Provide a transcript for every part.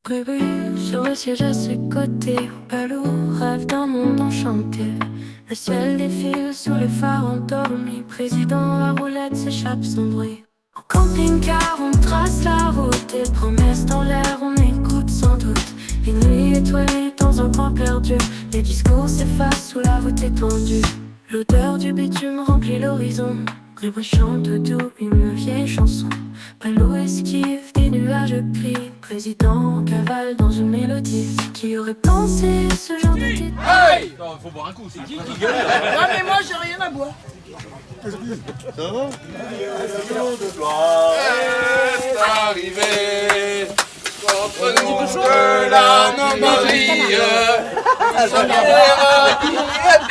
Prévu sur le siège à ses côtés, Palou rêve d'un monde enchanté. Le ciel défile sous les phares endormis. Président, la roulette s'échappe sans bruit. Au camping-car, on trace la route. Et promesses dans l'air, on écoute sans doute. Les nuits étoilées dans un coin perdu. Les discours s'effacent sous la voûte étendue. L'odeur du bitume remplit l'horizon. Rêve chante doux une vieille chanson. Palou esquive des nuages gris. Président cavale dans une mélodie. Qui aurait pensé ce genre de titre? Hey! Non, faut boire un coup, c'est qui gueule? Non mais moi j'ai rien à boire. Ça va? Est arrivé contre nous de la Normandie. Nous sommes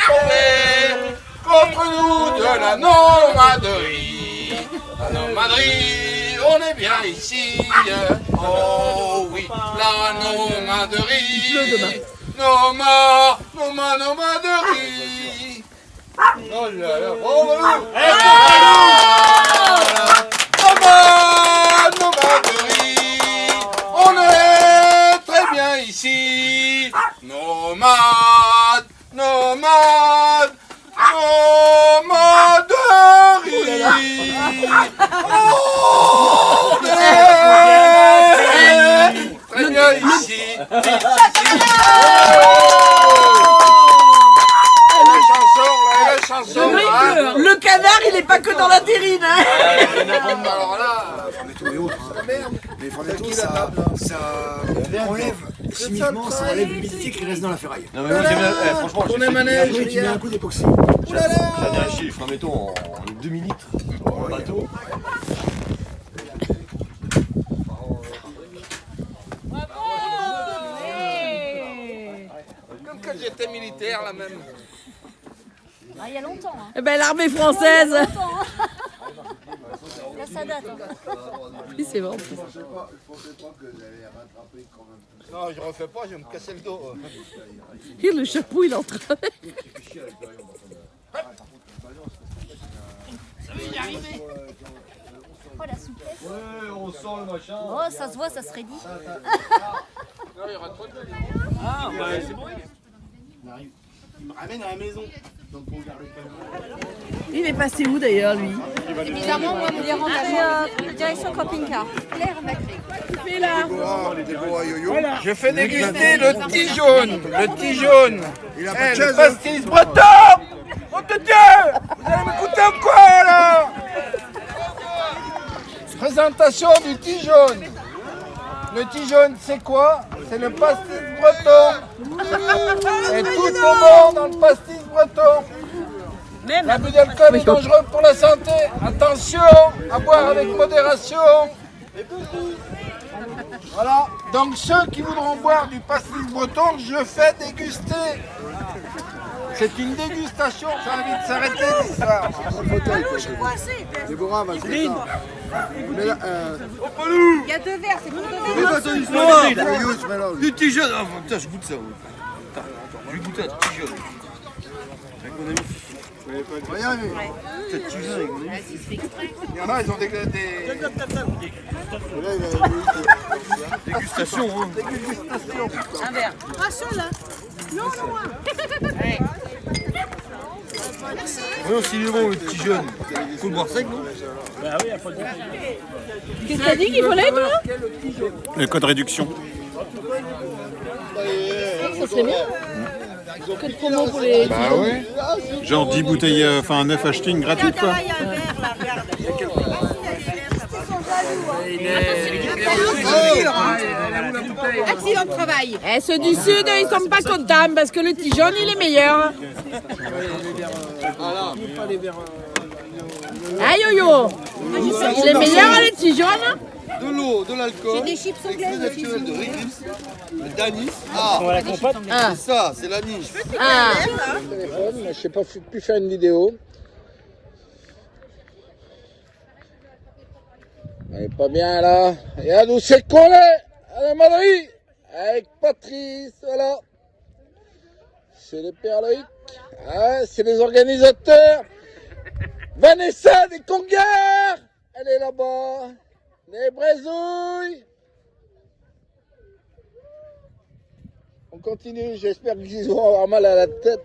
tombés contre nous de la Normandie. La Normandie, on est bien ici. Oh oui, la Normandie. Nomandrie. Oh là là, oh Balou! Nomandrie. On est très bien ici. Nomades. Nomaderie. On est très bien ici. Le canard il est pas que dans la terrine hein. Alors là, Frametto et autres, mais Frametto ça enlève chimiquement, ça enlève l'humidité qui reste dans la ferraille. Non mais moi j'aime bien, franchement, on est Et manège. après tu mets un coup d'époxy. j'avais acheté les Frametto en demi-litre en bateau. Comme quand j'étais militaire là même. Ah, il y a longtemps. Hein. Eh ben l'armée française. Là, ça date. Hein. Oui, c'est bon. Non, je refais pas, je vais me casser le dos. Et le chapeau il est en train. Oh, la souplesse. Ouais, on sent le machin. Oh, ça se voit, ça se raidit. Non, il y aura trop de Ah bah c'est bon. Il me ramène à la maison. Donc on garde le Il est passé où d'ailleurs lui? Bizarrement, moi, il est rentré direction camping-car. Claire Macré. Il est là. Je fais déguster le petit jaune. Le petit jaune. Il a Eh, pas de le chaise. pastis breton. Oh de Dieu! Vous allez m'écouter ou quoi là? Présentation du petit jaune. Le petit jaune, c'est quoi? C'est le pastis breton. Et tout est bon dans le pastis breton. Même L'abus d'alcool est dangereux pour la santé. Attention, à boire avec modération. Voilà. Donc ceux qui voudront boire du pastis breton, je fais déguster. C'est une dégustation, ça va vite s'arrêter l'histoire. Déborah va se mettre là. Mais là, Il y a deux verres, c'est pour deux verres. Youss, mets là. Le petit jaune, oh, putain je goûte ça. Attends, je vais goûter un petit jaune. Avec mon ami. On va y arriver. Putain, petit jaune avec mon ami. Il y en a, ils ont des... Et là, il va Dégustation hein. un verre. Ouais, aussi il est bon le petit jaune. Faut le boire sec non? Qu'est-ce que t'as dit qu'il fallait toi? Le code réduction. Ça serait bien. Code promo pour les. Bah ouais. Genre 10 bouteilles, enfin 9 achetées, une gratuite quoi. Accident de travail. Eh, ceux du sud, ils sont pas contents parce que le petit jaune il est meilleur. Ah yo-yo. Il est meilleur le petit jaune. De l'eau, de l'alcool. Des chips anglaises aussi. De réglisse, d'anis. Ah, Ah. c'est ça, c'est l'anis. Ah. Je sais pas plus faire une vidéo. Elle est pas bien là. Et à nous c'est collé à la Madrid avec Patrice, voilà. C'est les pères Loïc. Ah, c'est les organisateurs. Vanessa des Congars, elle est là-bas. Les Brésouilles. On continue, j'espère qu'ils vont avoir mal à la tête.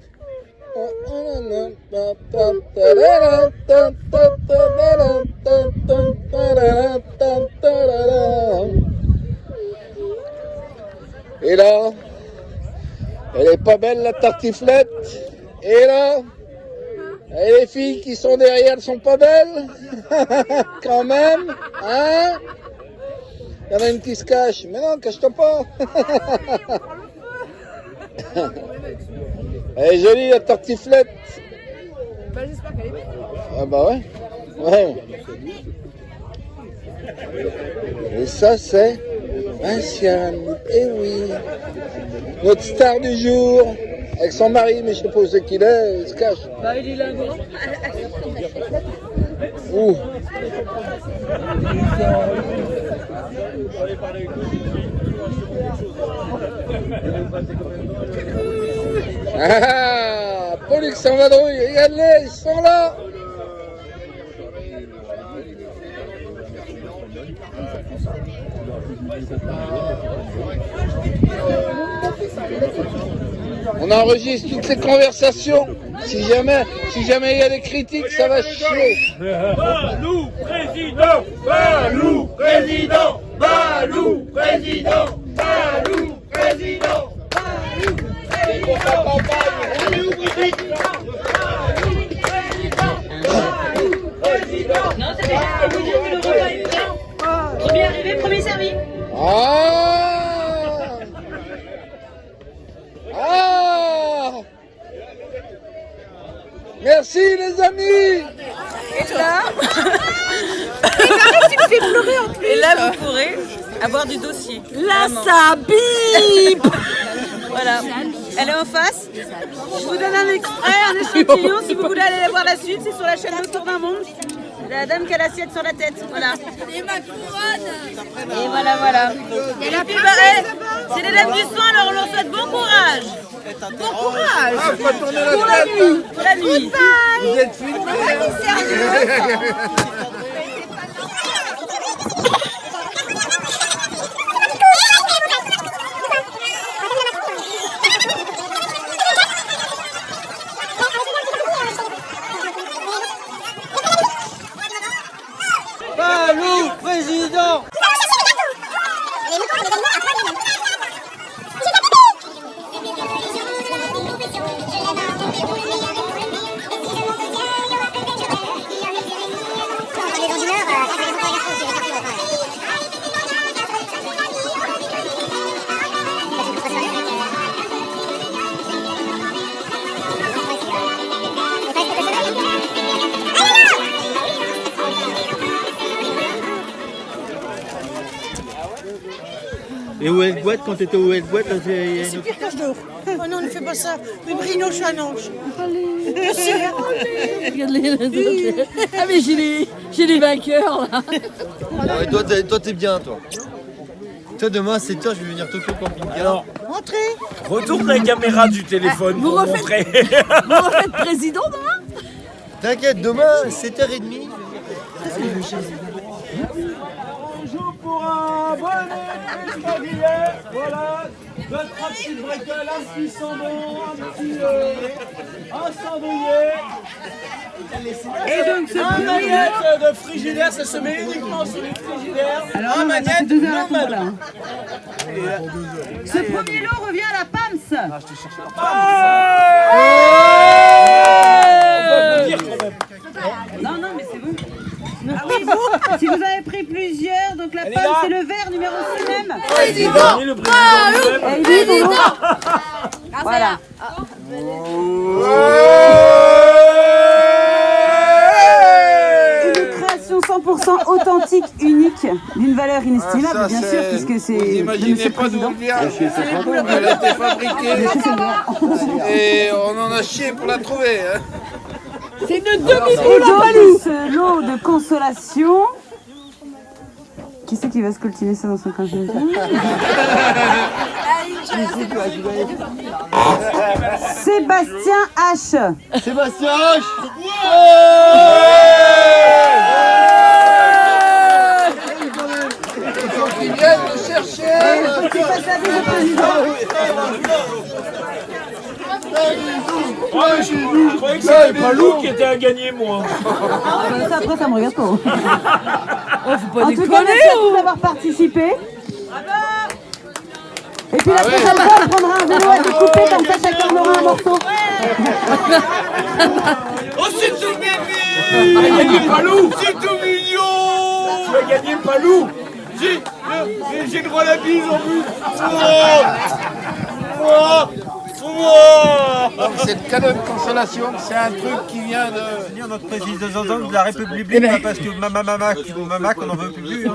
Et là, elle est pas belle la tartiflette. Et là, et les filles qui sont derrière, elles sont pas belles. Quand même, hein? Il y en a une qui se cache. Mais non, cache-toi pas. Elle est jolie la tartiflette. Bah, j'espère qu'elle est belle. Ah bah ouais. Ouais. Et ça c'est Vinciane. Eh oui. Notre star du jour. Avec son mari, mais je sais pas où c'est qu'il est, il se cache. Bah, il est là, gros. Ouh. Ah, Pollux en vadrouille, regarde-les, ils sont là. On enregistre toutes ces conversations. Si jamais il y a des critiques, ça va chier. Balou, président! Balou, président! Balou, président! Balou, président! Non, c'est bien. Le repas est prêt. Premier arrivé, premier servi. Merci les amis. Et là, tu me fais pleurer en plus. Et là, vous pourrez avoir du dossier. Là, ça bip. Voilà. Elle est en face. Je vous donne un extrait, un échantillon. Si vous voulez aller voir la suite, c'est sur la chaîne Le Tour d'un Monde. La dame qui a l'assiette sur la tête. Voilà. Et ma couronne. Et voilà, voilà. Et puis, c'est les dames du soin, alors on leur souhaite bon courage. Bon courage. Ah, faut tourner la Pour la tête. nuit. Pour la nuit. Vous êtes filmés. Balou, président! Et où est le boîte quand t'étais où est le boîte là, il y a une... Pire d'eau. Oh non, ne fais pas ça. Mais Brino Chanange. Allez, regarde-les. Ah mais j'ai les vainqueurs là. Ouais, toi t'es bien toi. Toi demain à 7h je vais venir Tokyo Camping Car. Alors, Entrez. retourne la caméra du téléphone Vous pour refaites- montrer. Vous refaites président demain? T'inquiète, demain 7h30. Bonjour pour un bon extraordinaire. Voilà, 2-3 petites bricoles, un petit sandon, un cendrier. Et donc Un magnète de frigidaire, ça se met uniquement sur les frigidaires. Un magnète non malin. ce premier lot revient à la PAMS. Non, non, mais c'est bon. Ah oui, bon. Si vous avez pris plusieurs, donc la PAMS c'est le vert numéro 6 même. Président, le président. Et il est bon. Voilà. Une création 100% authentique, unique, d'une valeur inestimable, bien sûr, puisque c'est Vous de imaginez Monsieur le pas d'où Président. elle vient. Elle a été fabriquée et on en a chié pour la trouver. Hein. C'est une demi-poule en valou. Ce lot de consolation. Qui c'est qui va se coltiner ça dans son congélateur? Sébastien H. Sébastien H. Il faut qu'ils viennent le chercher. Je croyais que c'était Palou qui était à gagner, moi. Ça, après, ça me regarde pas. Oh, faut pas En tout cas, merci à tous d'avoir participé. Et puis la prochaine fois, on prendra un vélo à découper, comme ça chacun aura un morceau. Oh, c'est tout mignon. Tu as gagné Palou. C'est tout mignon. Tu as gagné Palou. J'ai le droit à la bise en plus. C'est le cadeau de consolation, c'est un truc qui vient de... Notre président de la République, parce que Mamac, on n'en veut plus. Hein.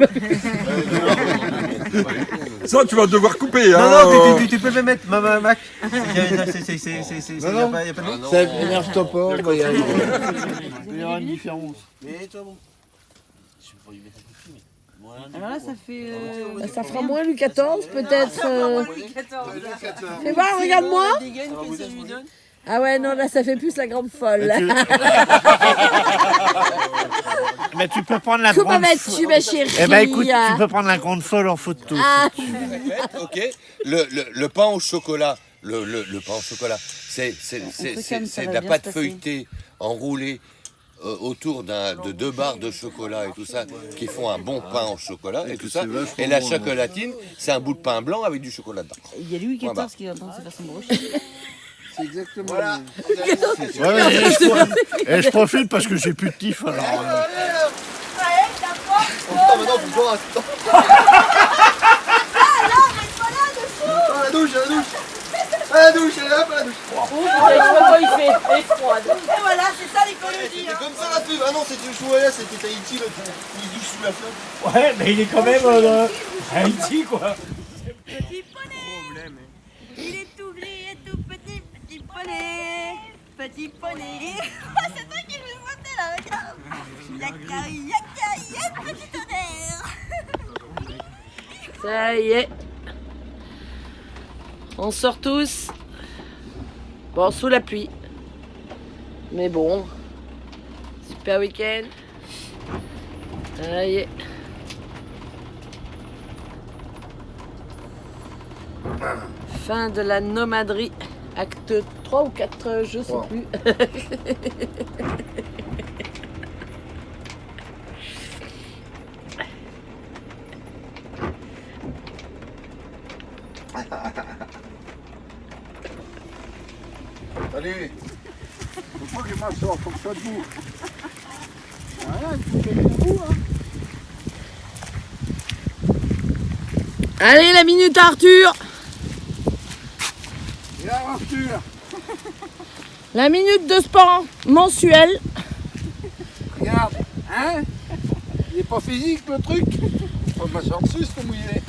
Ça, tu vas devoir couper. Non, Hein, non, tu peux le mettre, Mamac. Non, ça énerve-toi pas, on va y arriver. Il y aura une différence. Mais toi, bon. Alors là, ça fait... Ça fera moins Louis XIV, peut-être. Fais voir, regarde-moi. Ah ouais, non, là, ça fait plus la grande folle. Mais tu peux prendre la Comment vas-tu, ma chérie? Eh ben écoute, tu peux prendre la grande folle en photo. Ah. Ok. Le pain au chocolat. Le pain au chocolat. C'est de la pâte feuilletée enroulée autour de 2 barres de chocolat et tout ça, qui font un bon pain au chocolat et tout ça. Et la chocolatine, c'est un bout de pain blanc avec du chocolat dedans. Il y a Louis XIV qui va penser faire son brocher. C'est exactement voilà. Et je profite parce que j'ai plus de tif alors. La douche, elle est là, pas la douche. Il fait froid. Et voilà, c'est ça l'écologie. C'est comme ça la pub. Ah non, c'était Chouaya, c'était Tahiti, il douche sous la flotte. Ouais, mais il est quand même Haïti, quoi. Petit poney. Il est tout gris et tout petit, petit poney. Petit poney. C'est toi qui me sauter là, regarde. Yaka, yaka, yaka, petit tonnerre. Ça y est. On sort tous. Bon, sous la pluie. Mais bon. Super week-end. Ça y est. Fin de la nomaderie. Acte 3 ou 4, je sais plus. Allez, faut pas que je m'assoie, faut que je sois debout. Voilà, il faut qu'elle est debout, hein. Allez, la minute Arthur. Et là, Arthur. La minute de sport mensuel. Regarde, hein? Il est pas physique le truc. Faut m'asseoir dessus, c'est mouillé.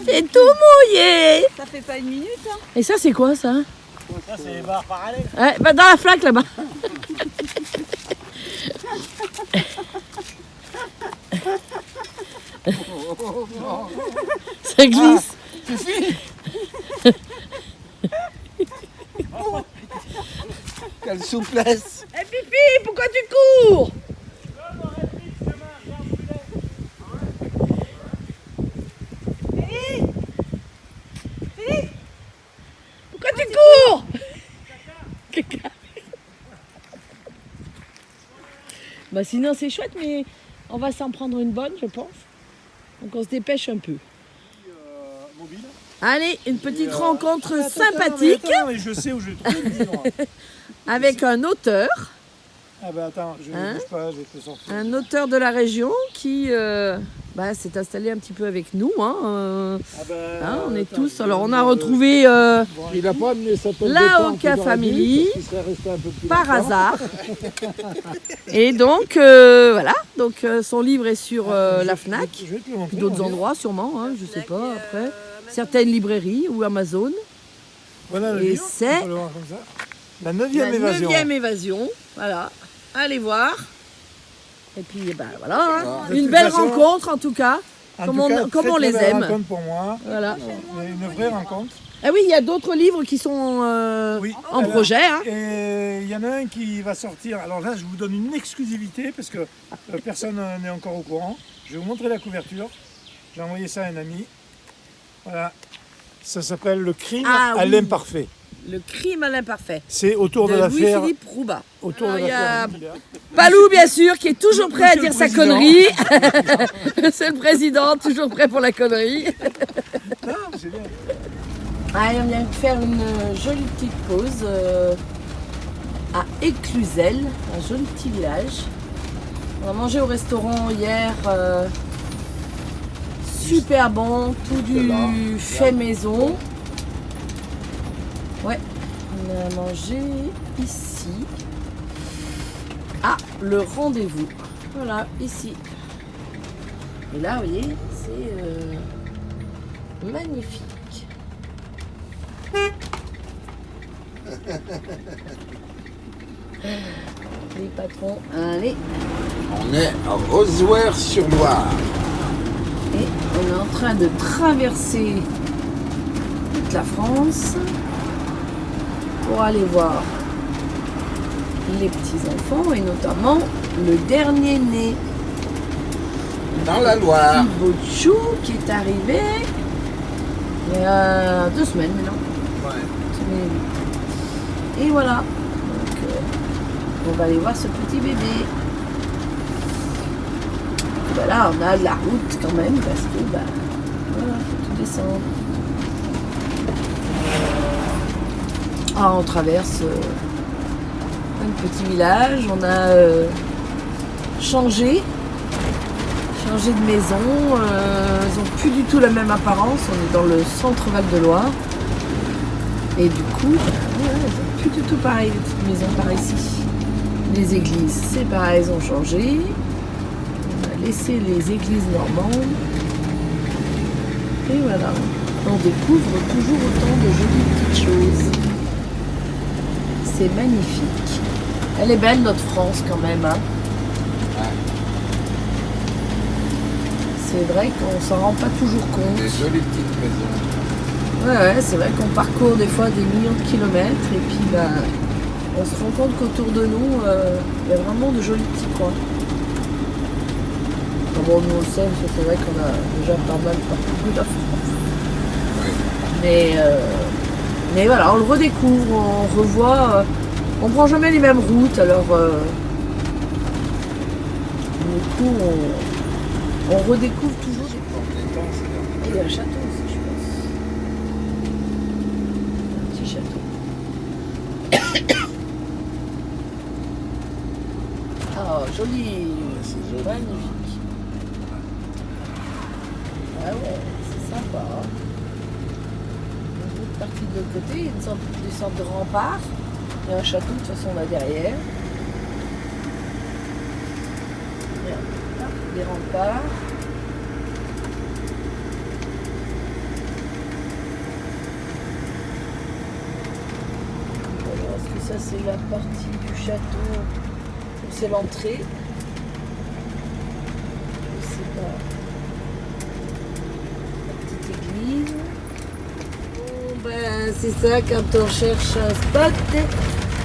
C'est tout mouillé. Ça fait pas une minute, hein. Et ça, c'est quoi ça? Ça, c'est les barres parallèles. Ouais, bah dans la flaque là-bas. Ça glisse. Quelle souplesse. Eh Pipi, pourquoi tu cours? Pourquoi tu cours? Bah sinon c'est chouette, mais on va s'en prendre une bonne, je pense. Donc on se dépêche un peu. Allez, une petite rencontre sympathique. Attends, mais je sais où je vais trouver le livre. Avec un auteur. Ah bah attends, je ne bouge pas, je vais te sortir. Un auteur de la région qui s'est installé un petit peu avec nous. On est tous. Alors on a retrouvé Il a pas amené sa tête la Oka Family par hasard. Et donc voilà. Donc son livre est sur la Fnac, puis d'autres endroits sûrement. Hein, je sais pas après. Certaines librairies ou Amazon. Voilà le Et livre, c'est on peut le voir comme ça. La 9e la évasion. 9e évasion. Voilà. Allez voir. Et puis voilà. Hein. Une belle rencontre en tout cas. Comme on les aime. Rencontre pour moi. Voilà. Une vraie rencontre. Ah oui, il y a d'autres livres qui sont en projet. Hein. Et il y en a un qui va sortir. Alors là, je vous donne une exclusivité parce que personne n'est encore au courant. Je vais vous montrer la couverture. J'ai envoyé ça à un ami. Voilà. Ça s'appelle le crime Ah, à oui. l'imparfait. Le crime à l'imparfait. C'est autour de l'affaire. Louis-Philippe Roubat. Autour de Il y a l'affaire. Palou, bien sûr, qui est toujours prêt à Monsieur dire le sa Président. connerie. C'est le président, toujours prêt pour la connerie. C'est bien. Allez, on vient de faire une jolie petite pause à Éclusel, un joli petit village. On a mangé au restaurant hier, super bon, tout du fait maison. Ouais, on a mangé ici. Ah, le rendez-vous. Voilà, ici. Et là, vous voyez, c'est magnifique. Les patrons, allez. On est à Rozoire-sur-Loire. Et on est en train de traverser toute la France pour aller voir les petits-enfants et notamment le dernier né. Dans la Loire. Petit Botchou qui est arrivé il y a 2 semaines maintenant. Et voilà. Donc, on va aller voir ce petit bébé. Ben là, on a de la route quand même parce que voilà, faut tout descendre. Ah, on traverse un petit village. On a changé de maison. Ils n'ont plus du tout la même apparence. On est dans le centre Val-de-Loire. Et du coup, ils n'ont plus du tout pareil, les petites maisons par ici. Les églises, c'est pareil, elles ont changé. On a laissé les églises normandes. Et voilà, on découvre toujours autant de jolies petites choses. C'est magnifique. Elle est belle, notre France, quand même. Hein. C'est vrai qu'on s'en rend pas toujours compte. Des jolies petites maisons. Ouais, c'est vrai qu'on parcourt des fois des millions de kilomètres et puis on se rend compte qu'autour de nous, il y a vraiment de jolis petits coins. Enfin bon, nous on le sait, c'est vrai qu'on a déjà pas mal parcouru la France. Mais voilà, on le redécouvre, on revoit, on prend jamais les mêmes routes, alors du coup on redécouvre toujours. Et il y a un château aussi, je pense. Un petit château. Oh, joli. Magnifique. Ah ouais, c'est sympa. Hein. Une autre partie de l'autre côté, une sorte de rempart. Il y a un château de toute façon là derrière. Des remparts. Alors, est-ce que ça c'est la partie du château ou c'est l'entrée? Je sais pas. La petite église. Bon, ben, c'est ça quand on cherche un spot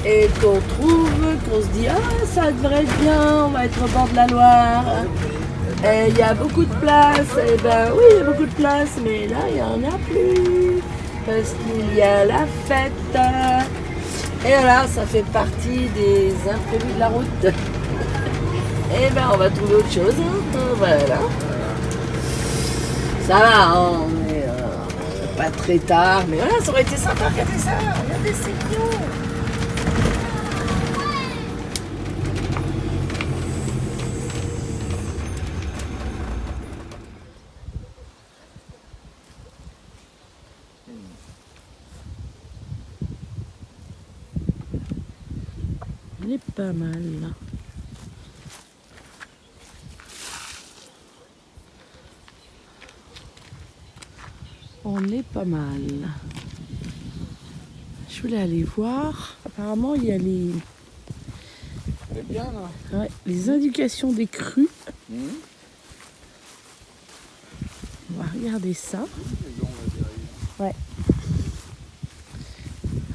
et qu'on trouve, qu'on se dit ah ça devrait être bien, on va être au bord de la Loire. Il y a beaucoup de place, et ben oui il y a beaucoup de place, mais là il n'y en a plus parce qu'il y a la fête. Et voilà, ça fait partie des imprévus de la route. Et ben on va trouver autre chose. Hein. Voilà. Ça va, hein, on est pas très tard, mais voilà, ça aurait été sympa de regarder ça. Regardez, c'est mignon. Elle est pas mal là. On est pas mal. Je voulais aller voir. Apparemment, il y a les, bien, là. ouais, les indications des crues. On va regarder ça. Ouais.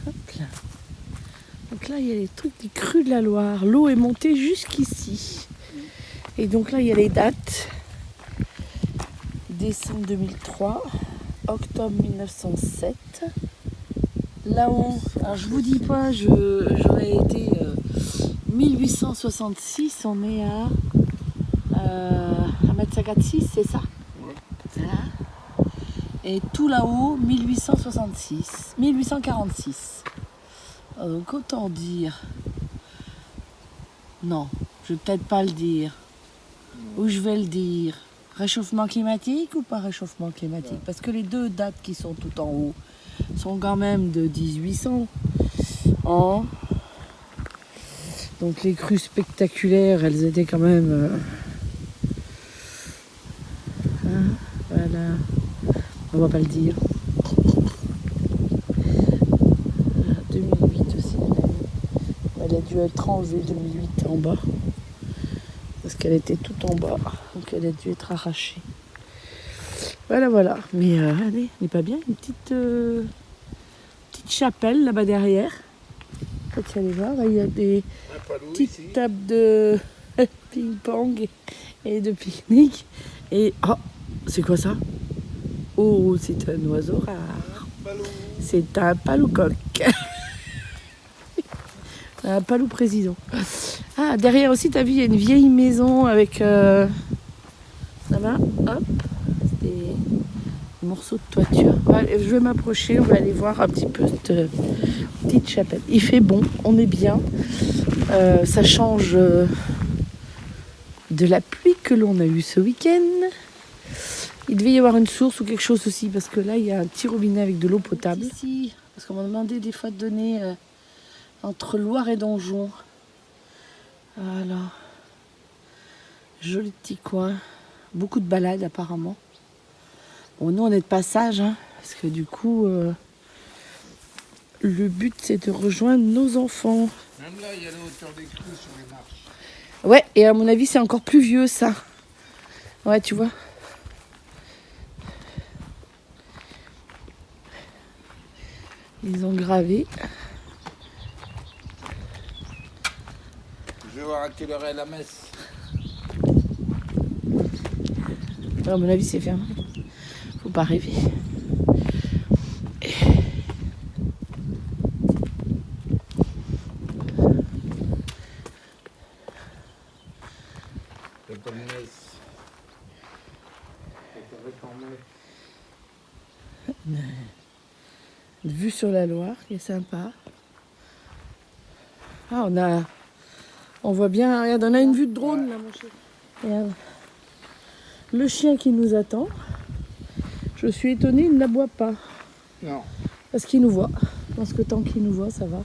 Hop là. Donc là, il y a les trucs des crues de la Loire. L'eau est montée jusqu'ici. Et donc là, il y a les dates. Décembre 2003. octobre 1907. Là-haut, alors je vous dis pas, j'aurais été 1866, on est à 1m56, c'est ça? Voilà. Et tout là-haut, 1846. Donc autant dire, non, je vais peut-être pas le dire, ou je vais le dire, réchauffement climatique ou pas réchauffement climatique? Parce que les deux dates qui sont tout en haut sont quand même de 1800 ans. Donc les crues spectaculaires, elles étaient quand même... voilà, on va pas le dire. 2008 aussi, elle a dû être enlevée 2008 en bas. Parce qu'elle était tout en bas, donc elle a dû être arrachée. Voilà. Mais allez, on n'est pas bien, une petite chapelle là-bas derrière. Quand tu allez voir, il y a des petites tables de ping-pong et de pique-nique. Et oh, c'est quoi ça? Oh, c'est un oiseau rare. C'est un paloucoq. Un palou président. Ah, derrière aussi, t'as vu, il y a une vieille maison avec... ça va, hop, des morceaux de toiture. Je vais m'approcher, on va aller voir un petit peu cette petite chapelle. Il fait bon, on est bien. Ça change de la pluie que l'on a eue ce week-end. Il devait y avoir une source ou quelque chose aussi, parce que là, il y a un petit robinet avec de l'eau potable. Ici, parce qu'on m'a demandé des fois de donner entre Loire et Donjon. Voilà. Joli petit coin. Beaucoup de balades apparemment. Bon, nous on est de passage, hein, parce que du coup, le but c'est de rejoindre nos enfants. Même là, il y a la hauteur des crues sur les marches. Ouais, et à mon avis c'est encore plus vieux ça. Ouais, tu vois. Ils ont gravé. Je vais voir à quelle heure est la messe. À mon avis, c'est fermé. Faut pas rêver. Il n'y a pas de messe. Vue sur la Loire, qui est sympa. Ah, on voit bien, regarde, on a une vue de drone là, mon chéri. Regarde. Le chien qui nous attend. Je suis étonnée, il ne l'aboie pas. Non. Parce qu'il nous voit. Je pense que tant qu'il nous voit, ça va.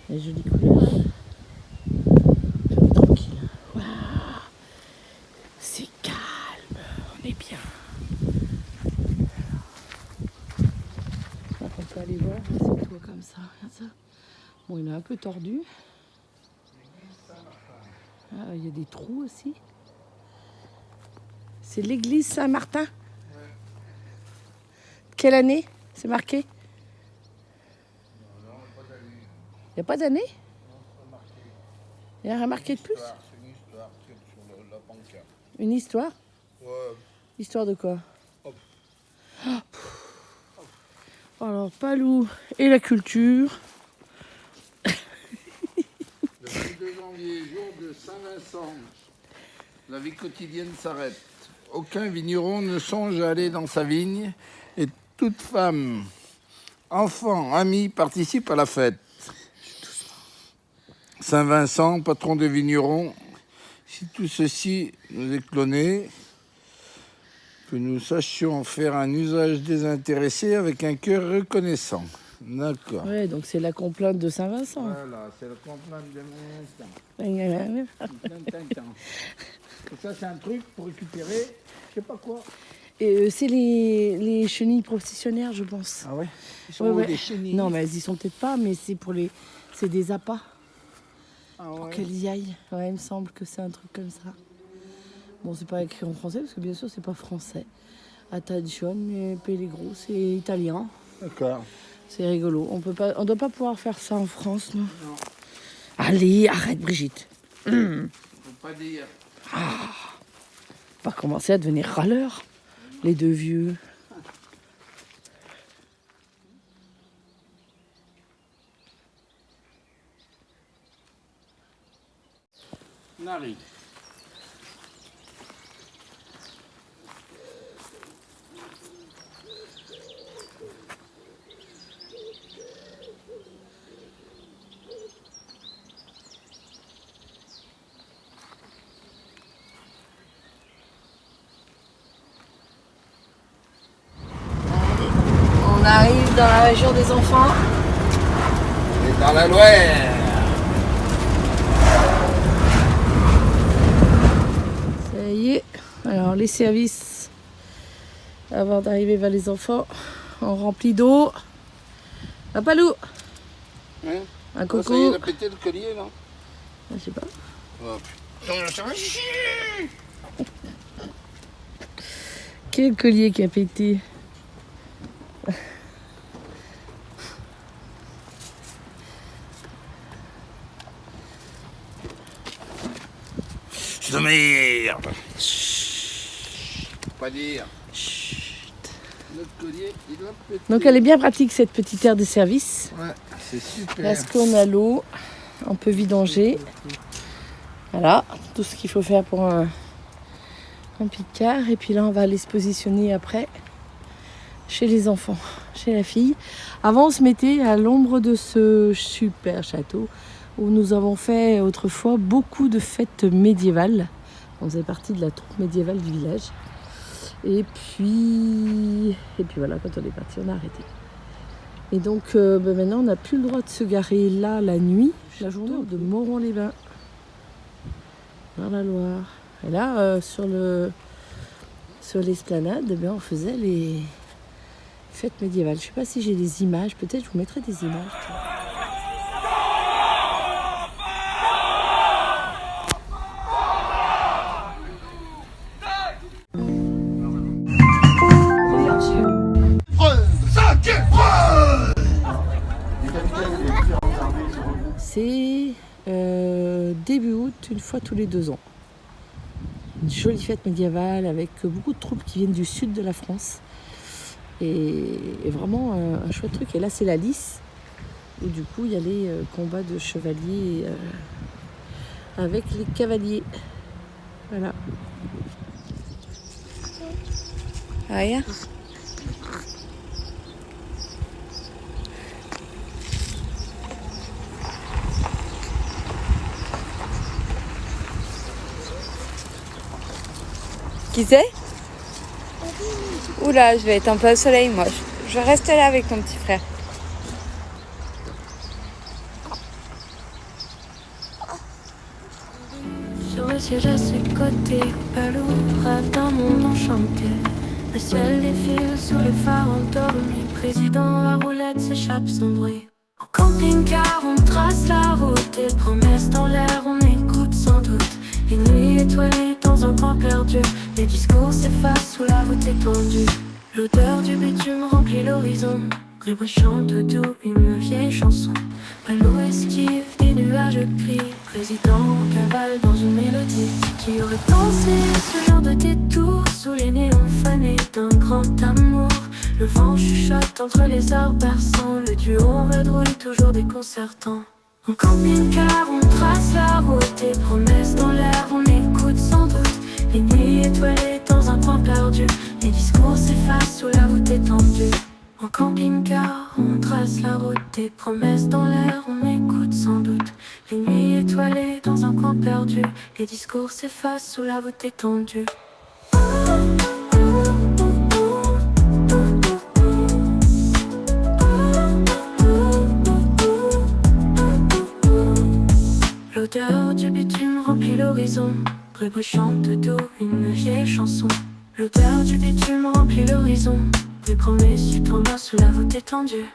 Et jolie couleur. Hein. Tranquille. Waouh. C'est calme. On est bien. Donc on peut aller voir. C'est toi comme ça. Regarde ça. Bon, il est un peu tordu. Ah, il y a des trous aussi. C'est l'église Saint-Martin. Ouais. Quelle année? C'est marqué? Non, pas d'année. Il n'y a pas d'année? Il y a rien marqué de plus? C'est une histoire sur la pancarte. Une histoire? Ouais. Histoire de quoi? Hop. Alors, Palou et la culture. Le 22 janvier, jour de Saint-Vincent, la vie quotidienne s'arrête. Aucun vigneron ne songe à aller dans sa vigne et toute femme, enfant, ami participe à la fête. Saint-Vincent, patron des vignerons, si tout ceci nous est cloné, que nous sachions faire un usage désintéressé avec un cœur reconnaissant. D'accord. Ouais, donc c'est la complainte de Saint-Vincent. Voilà, c'est la complainte de Saint-Vincent. Ça, c'est un truc pour récupérer, je sais pas quoi. C'est les chenilles processionnaires, je pense. Ah ouais? Ils sont où, des chenilles? Non, mais elles y sont peut-être pas, mais c'est pour les... C'est des appâts. Ah ouais. Pour qu'elles y aillent. Ouais, il me semble que c'est un truc comme ça. Bon, c'est pas écrit en français, parce que bien sûr, c'est pas français. Attenzione, Pellegro, c'est italien. D'accord. C'est rigolo. On doit pas pouvoir faire ça en France, non? Non. Allez, arrête, Brigitte. Faut pas dire. Ah. pas commencer à devenir râleurs, les deux vieux. Nari. On arrive dans la région des enfants. Et dans la Loire. Ça y est. Alors les services, avant d'arriver vers les enfants, on remplit d'eau. Un palou. Hein? Un Ça y est, coco. il a pété le collier, non? Je sais pas. Oh, putain, ça va chier. Quel collier qui a pété? Je te merde. Faut pas dire. Notre collier, il a pété. Donc elle est bien pratique cette petite aire de service. Ouais, c'est super. Parce qu'on a l'eau, on peut vidanger. Voilà, tout ce qu'il faut faire pour un picard. Et puis là, on va aller se positionner après chez les enfants, chez la fille. Avant, on se mettait à l'ombre de ce super château où nous avons fait autrefois beaucoup de fêtes médiévales. On faisait partie de la troupe médiévale du village. Et puis voilà, quand on est parti, on a arrêté. Et donc maintenant, on n'a plus le droit de se garer là la nuit, la journée de Moron-les-Bains, dans la Loire. Et là, sur l'esplanade, on faisait les fêtes médiévales. Je ne sais pas si j'ai des images, peut-être je vous mettrai des images. C'est début août, une fois tous les 2 ans. Une jolie fête médiévale avec beaucoup de troupes qui viennent du sud de la France. Et vraiment un chouette truc. Et là, c'est la lice, où du coup, il y a les combats de chevaliers avec les cavaliers. Voilà. Ah, regarde. Qui c'est? Oula, je vais être un peu au soleil, moi. Je reste là avec ton petit frère. Sur le siège à ses côtés, Palou rêve d'un monde enchanté. Le ciel défile sous les phares endormis. Président à roulette s'échappe sans bruit. Au camping-car, on trace la route. Et promesses dans l'air, on écoute sans doute. Les nuits étoilées dans un coin perdu. Les discours s'effacent sous la voûte étendue. L'odeur du bitume remplit l'horizon. Les bruits chantent doux une vieille chanson. Palou esquive des nuages gris. Président en cavale dans une mélodie. Qui aurait pensé ce genre de détour sous les néons fanés d'un grand amour. Le vent chuchote entre les arbres berçants. Le duo en vadrouille toujours déconcertant. En camping-car, on trace la route. Et promesses dans l'air, on écoute sans doute. Les nuits étoilées dans un coin perdu. Les discours s'effacent sous la voûte étendue. En camping-car, on trace la route. Des promesses dans l'air, on écoute sans doute. Les nuits étoilées dans un coin perdu. Les discours s'effacent sous la voûte étendue. L'odeur du bitume remplit l'horizon. Bruit chante doux une vieille chanson. L'odeur du bitume remplit l'horizon. Des promesses du tournoi sous la voûte étendue.